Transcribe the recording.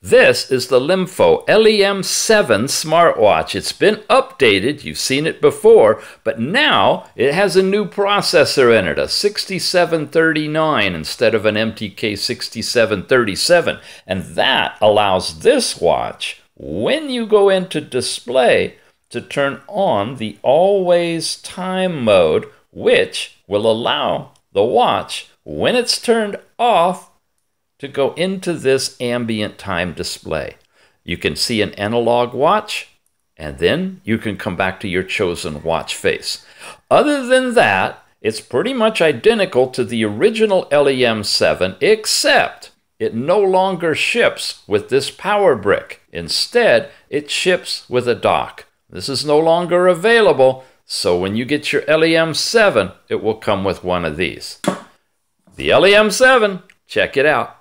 This is the LEMFO LEM7 smartwatch. It's been updated, you've seen it before, but now it has a new processor in it, a 6739 instead of an MTK 6737. And that allows this watch, when you go into display, to turn on the always time mode, which will allow the watch, when it's turned off, to go into this ambient time display. You can see an analog watch, and then you can come back to your chosen watch face. Other than that, it's pretty much identical to the original LEM7, except it no longer ships with this power brick. Instead, it ships with a dock. This is no longer available, so when you get your LEM7, it will come with one of these. The LEM7, check it out.